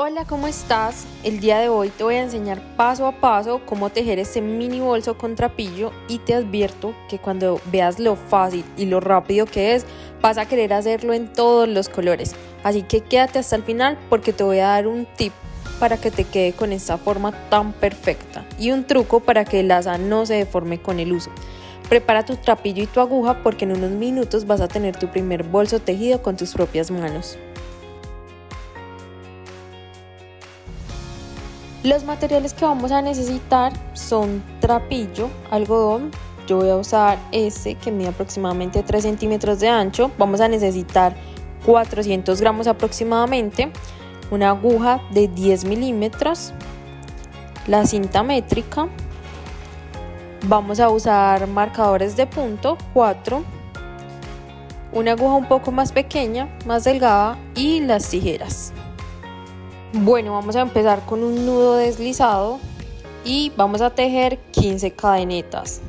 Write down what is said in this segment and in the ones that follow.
Hola, ¿cómo estás? El día de hoy te voy a enseñar paso a paso cómo tejer este mini bolso con trapillo y te advierto que cuando veas lo fácil y lo rápido que es, vas a querer hacerlo en todos los colores. Así que quédate hasta el final porque te voy a dar un tip para que te quede con esta forma tan perfecta y un truco para que el asa no se deforme con el uso. Prepara tu trapillo y tu aguja porque en unos minutos vas a tener tu primer bolso tejido con tus propias manos. Los materiales que vamos a necesitar son trapillo, algodón. Yo voy a usar este que mide aproximadamente 3 centímetros de ancho. Vamos a necesitar 400 gramos aproximadamente, una aguja de 10 milímetros, la cinta métrica. Vamos a usar marcadores de punto 4, una aguja un poco más pequeña, más delgada y las tijeras. Bueno, vamos a empezar con un nudo deslizado y vamos a tejer 15 cadenetas.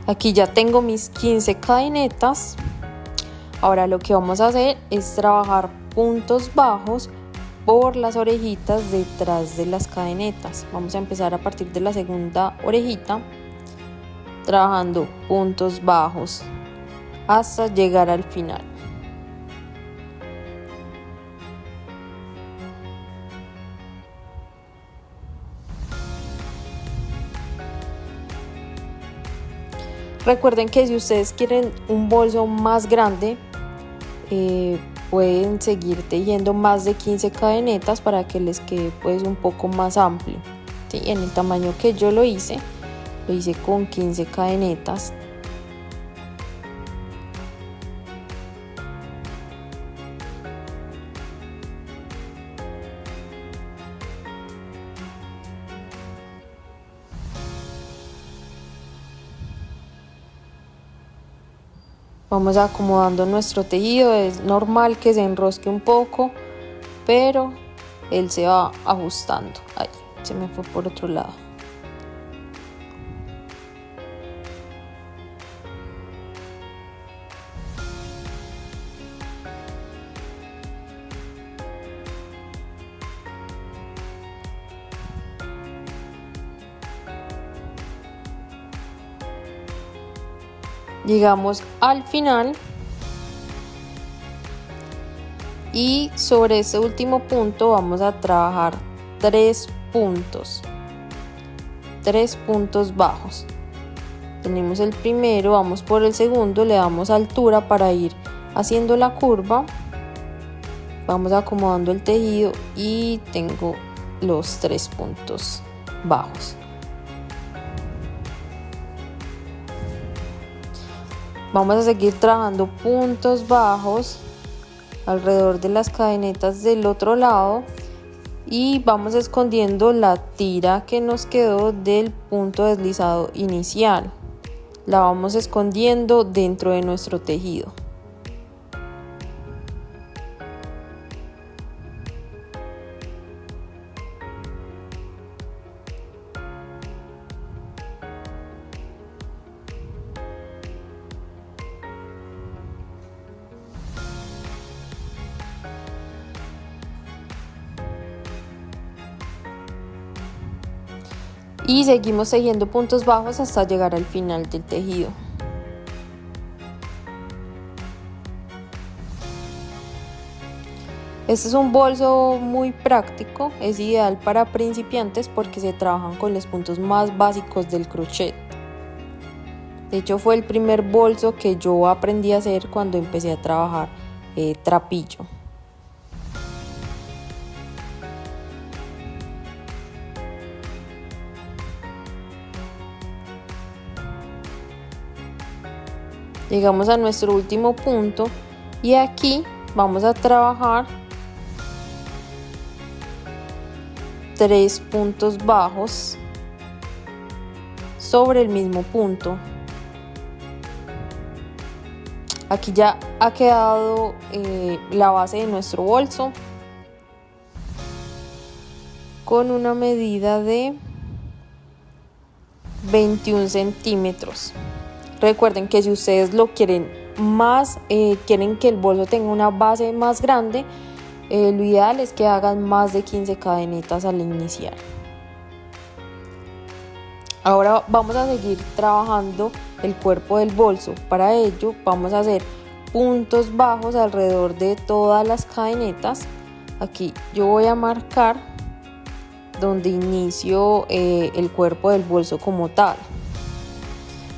Aquí ya tengo mis 15 cadenetas. Ahora lo que vamos a hacer es trabajar puntos bajos por las orejitas detrás de las cadenetas. Vamos a empezar a partir de la segunda orejita, trabajando puntos bajos hasta llegar al final. Recuerden que si ustedes quieren un bolso más grande, pueden seguir tejiendo más de 15 cadenetas para que les quede pues un poco más amplio. ¿Sí? En el tamaño que yo lo hice con 15 cadenetas. Vamos acomodando nuestro tejido. Es normal que se enrosque un poco, pero él se va ajustando. Ahí, se me fue por otro lado. Llegamos al final y sobre este último punto vamos a trabajar 3 puntos bajos. Tenemos el primero, vamos por el segundo, le damos altura para ir haciendo la curva. Vamos acomodando el tejido y tengo los 3 puntos bajos. Vamos a seguir trabajando puntos bajos alrededor de las cadenetas del otro lado y vamos escondiendo la tira que nos quedó del punto deslizado inicial. La vamos escondiendo dentro de nuestro tejido. Y seguimos tejiendo puntos bajos hasta llegar al final del tejido. Este es un bolso muy práctico, es ideal para principiantes porque se trabajan con los puntos más básicos del crochet. De hecho, fue el primer bolso que yo aprendí a hacer cuando empecé a trabajar trapillo. Llegamos a nuestro último punto y aquí vamos a trabajar 3 puntos bajos sobre el mismo punto. Aquí ya ha quedado la base de nuestro bolso con una medida de 21 centímetros. Recuerden que si ustedes lo quieren más, quieren que el bolso tenga una base más grande, lo ideal es que hagan más de 15 cadenetas al iniciar. Ahora vamos a seguir trabajando el cuerpo del bolso. Para ello vamos a hacer puntos bajos alrededor de todas las cadenetas. Aquí yo voy a marcar donde inicio el cuerpo del bolso como tal.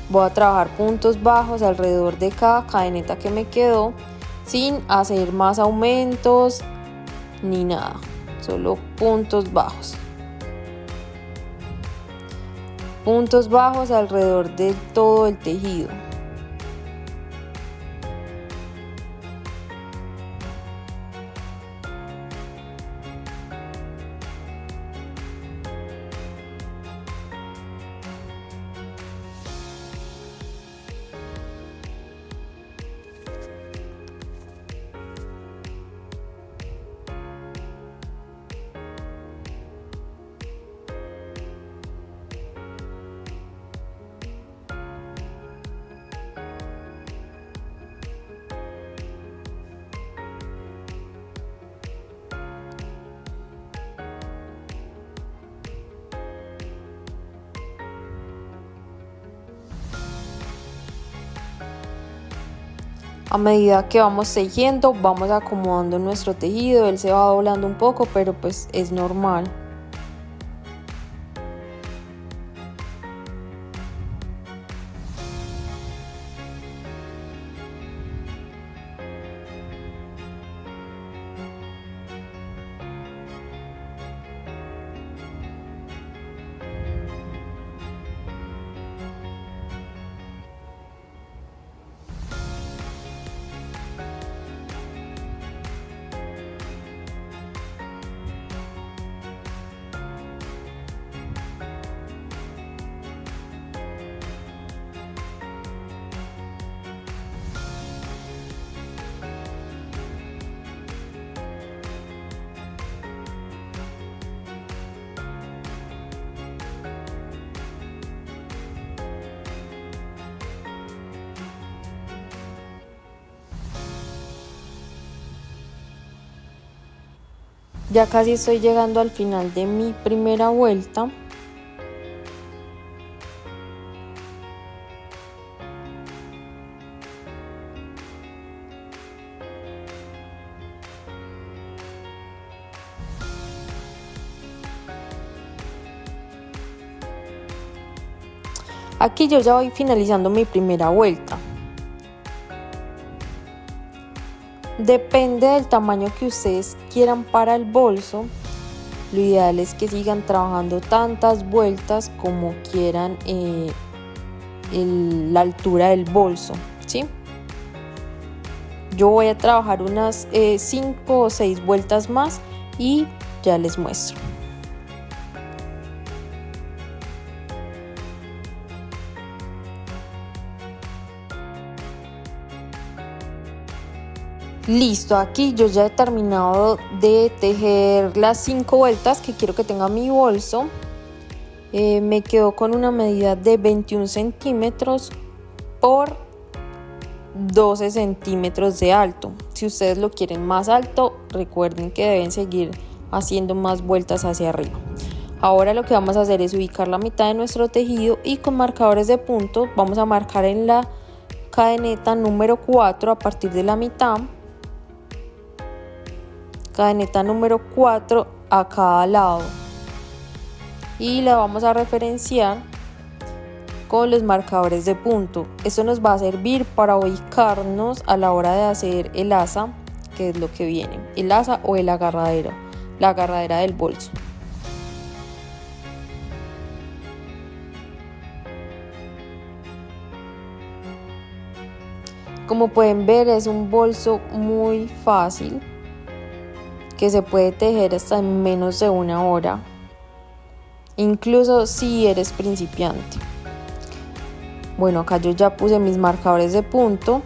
Voy a trabajar puntos bajos alrededor de cada cadeneta que me quedó, sin hacer más aumentos ni nada, solo puntos bajos. Puntos bajos alrededor de todo el tejido. A medida que vamos tejiendo, vamos acomodando nuestro tejido. Él se va doblando un poco, pero pues es normal. Ya casi estoy llegando al final de mi primera vuelta. Aquí yo ya voy finalizando mi primera vuelta. Depende del tamaño que ustedes quieran para el bolso. Lo ideal es que sigan trabajando tantas vueltas como quieran la altura del bolso, ¿sí? Yo voy a trabajar unas 5 o 6 vueltas más y ya les muestro. Listo, aquí yo ya he terminado de tejer las 5 vueltas que quiero que tenga mi bolso. Me quedó con una medida de 21 centímetros por 12 centímetros de alto. Si ustedes lo quieren más alto, recuerden que deben seguir haciendo más vueltas hacia arriba. Ahora lo que vamos a hacer es ubicar la mitad de nuestro tejido y con marcadores de punto vamos a marcar en la cadeneta número 4 a partir de la mitad. Cadeneta número 4 a cada lado y la vamos a referenciar con los marcadores de punto. Esto nos va a servir para ubicarnos a la hora de hacer el asa, que es lo que viene, el asa o el agarradero, la agarradera del bolso. Como pueden ver, es un bolso muy fácil que se puede tejer hasta en menos de 1 hora. incluso si eres principiante. Bueno, acá yo ya puse mis marcadores de punto.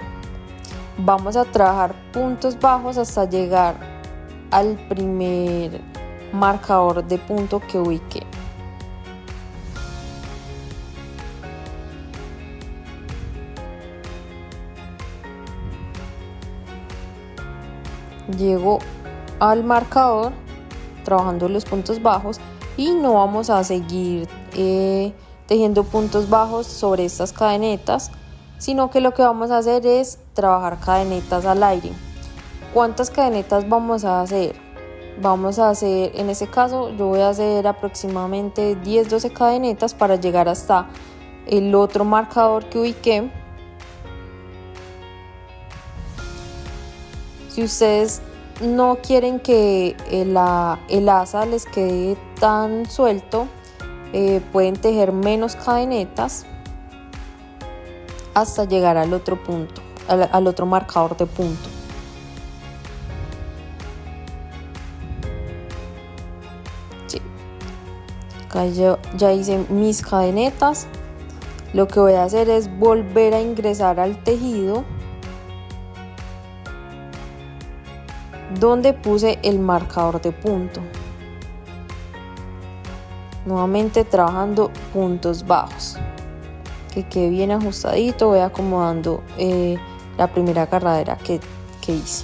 Vamos a trabajar puntos bajos hasta llegar al primer marcador de punto que ubique. Llego al marcador trabajando los puntos bajos y no vamos a seguir tejiendo puntos bajos sobre estas cadenetas, sino que lo que vamos a hacer es trabajar cadenetas al aire. ¿Cuántas cadenetas vamos a hacer? Vamos a hacer, en este caso yo voy a hacer aproximadamente 10-12 cadenetas para llegar hasta el otro marcador que ubiqué. Si ustedes no quieren que el asa les quede tan suelto, pueden tejer menos cadenetas hasta llegar al otro punto, al otro marcador de punto. Sí. Acá ya hice mis cadenetas. Lo que voy a hacer es volver a ingresar al tejido donde puse el marcador de punto. Nuevamente trabajando puntos bajos, que quede bien ajustadito. Voy acomodando la primera agarradera que hice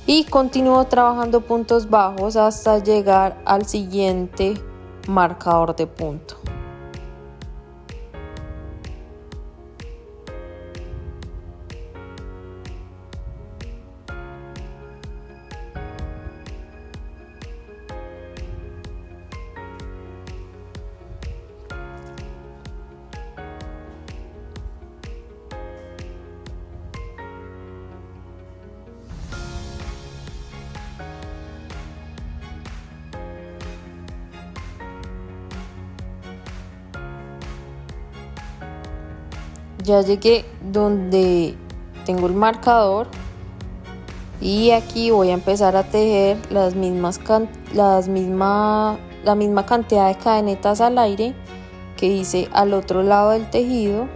y continúo trabajando puntos bajos hasta llegar al siguiente marcador de punto. Ya llegué donde tengo el marcador y aquí voy a empezar a tejer la misma cantidad de cadenetas al aire que hice al otro lado del tejido.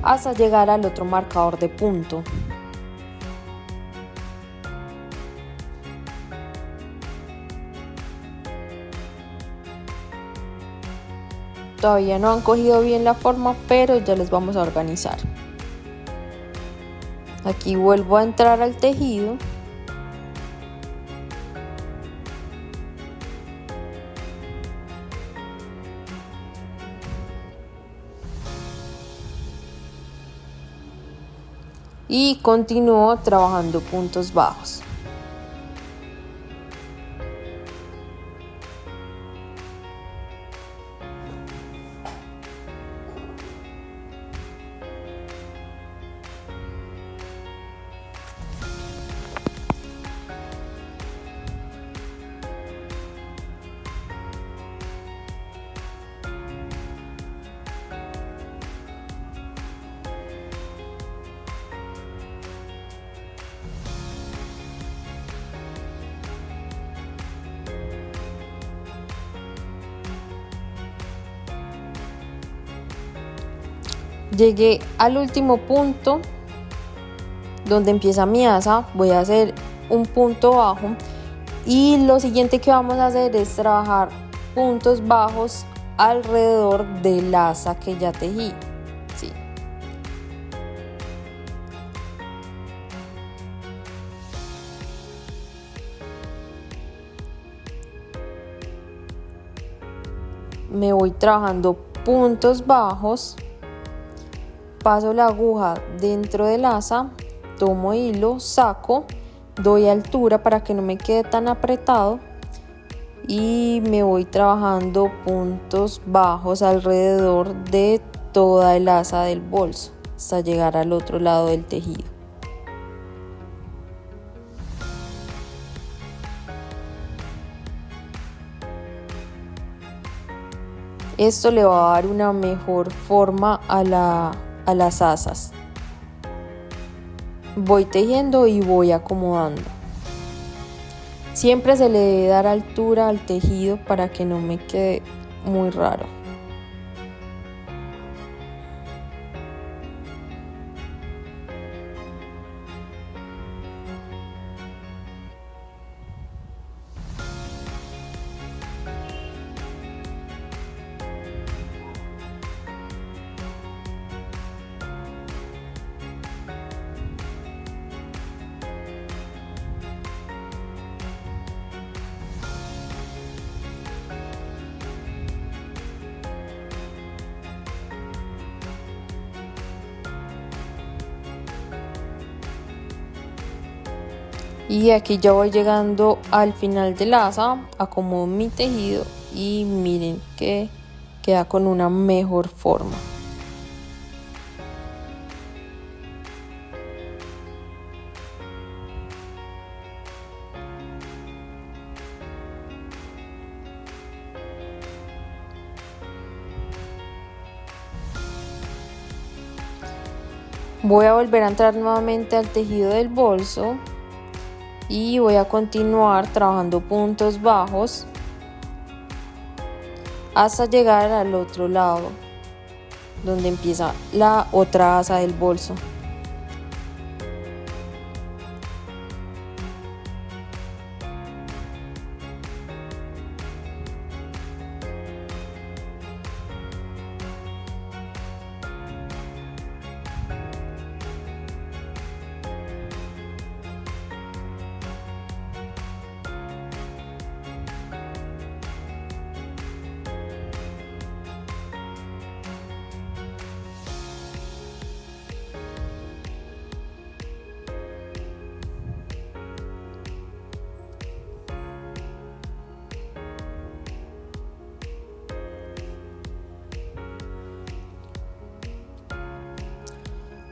Hasta llegar al otro marcador de punto. Todavía no han cogido bien la forma, pero ya les vamos a organizar. Aquí vuelvo a entrar al tejido. Y continúo trabajando puntos bajos. Llegué al último punto donde empieza mi asa. Voy a hacer un punto bajo y lo siguiente que vamos a hacer es trabajar puntos bajos alrededor del asa que ya tejí. Sí. Me voy trabajando puntos bajos. Paso la aguja dentro del asa, tomo hilo, saco, doy altura para que no me quede tan apretado y me voy trabajando puntos bajos alrededor de toda el asa del bolso hasta llegar al otro lado del tejido. Esto le va a dar una mejor forma a las asas. voy tejiendo y voy acomodando. Siempre se le debe dar altura al tejido para que no me quede muy raro. Y aquí ya voy llegando al final del asa, acomodo mi tejido y miren que queda con una mejor forma. Voy a volver a entrar nuevamente al tejido del bolso y voy a continuar trabajando puntos bajos hasta llegar al otro lado donde empieza la otra asa del bolso.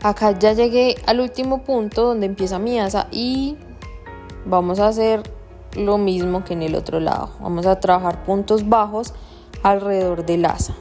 Acá ya llegué al último punto donde empieza mi asa y vamos a hacer lo mismo que en el otro lado. Vamos a trabajar puntos bajos alrededor del asa.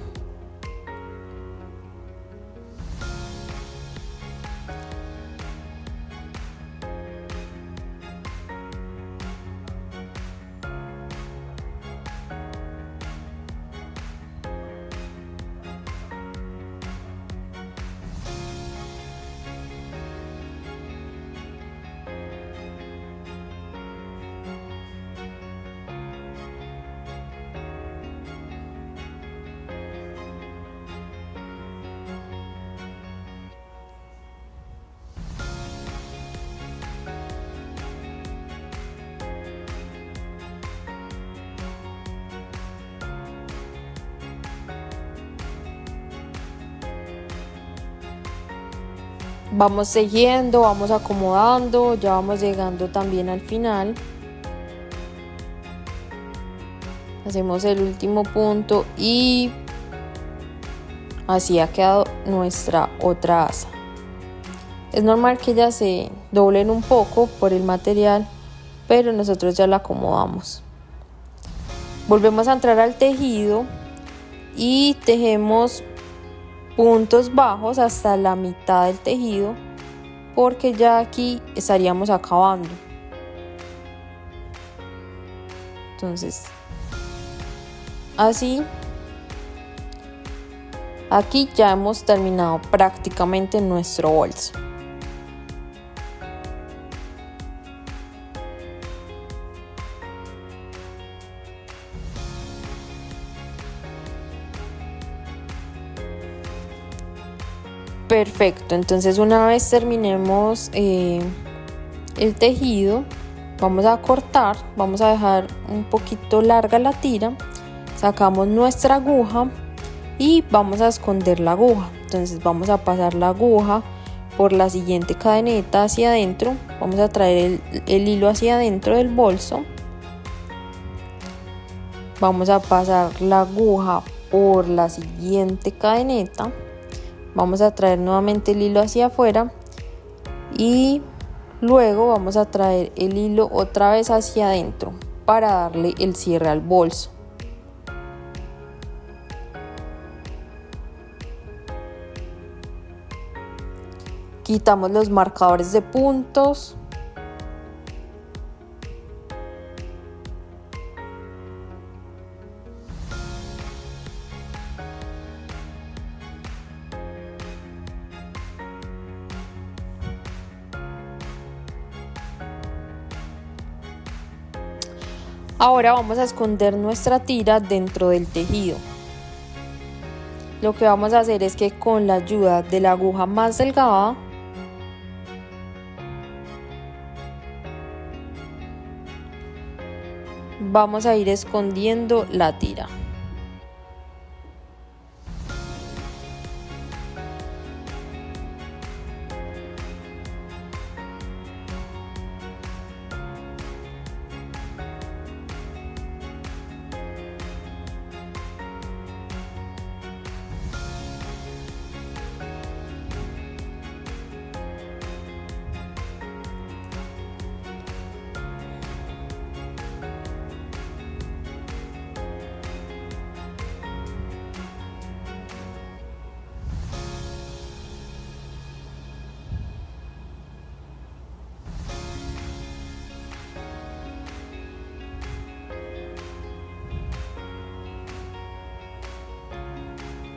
Vamos tejiendo, vamos acomodando, ya vamos llegando también al final. Hacemos el último punto y así ha quedado nuestra otra asa. Es normal que ellas se doblen un poco por el material, pero nosotros ya la acomodamos. Volvemos a entrar al tejido y tejemos puntos bajos hasta la mitad del tejido, porque ya aquí estaríamos acabando. Entonces, así, aquí ya hemos terminado prácticamente nuestro bolso. Perfecto, entonces una vez terminemos el tejido, vamos a cortar, vamos a dejar un poquito larga la tira, sacamos nuestra aguja y vamos a esconder la aguja. Entonces vamos a pasar la aguja por la siguiente cadeneta hacia adentro, vamos a traer el hilo hacia adentro del bolso, vamos a pasar la aguja por la siguiente cadeneta, vamos a traer nuevamente el hilo hacia afuera y luego vamos a traer el hilo otra vez hacia adentro para darle el cierre al bolso. Quitamos los marcadores de puntos. Ahora vamos a esconder nuestra tira dentro del tejido. Lo que vamos a hacer es que con la ayuda de la aguja más delgada vamos a ir escondiendo la tira.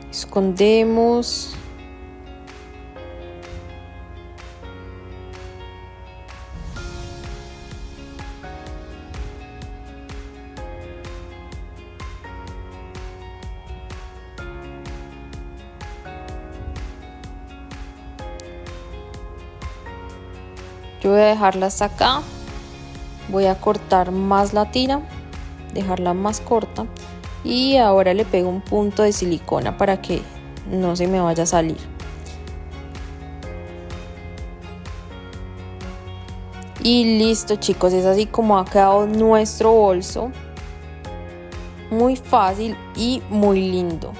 Escondemos. Yo voy a dejarla hasta acá. Voy a cortar más la tira, dejarla más corta. Y ahora le pego un punto de silicona para que no se me vaya a salir. Y listo, chicos, es así como ha quedado nuestro bolso. Muy fácil y muy lindo.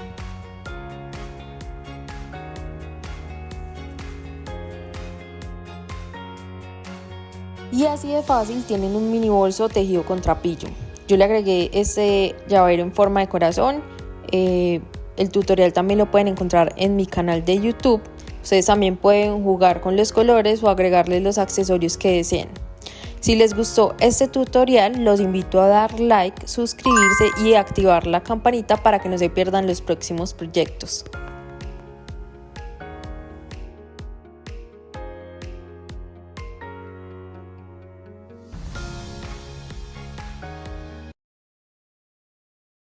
Y así de fácil tienen un mini bolso tejido con trapillo. Yo le agregué este llavero en forma de corazón. El tutorial también lo pueden encontrar en mi canal de YouTube. Ustedes también pueden jugar con los colores o agregarles los accesorios que deseen. Si les gustó este tutorial, los invito a dar like, suscribirse y activar la campanita para que no se pierdan los próximos proyectos.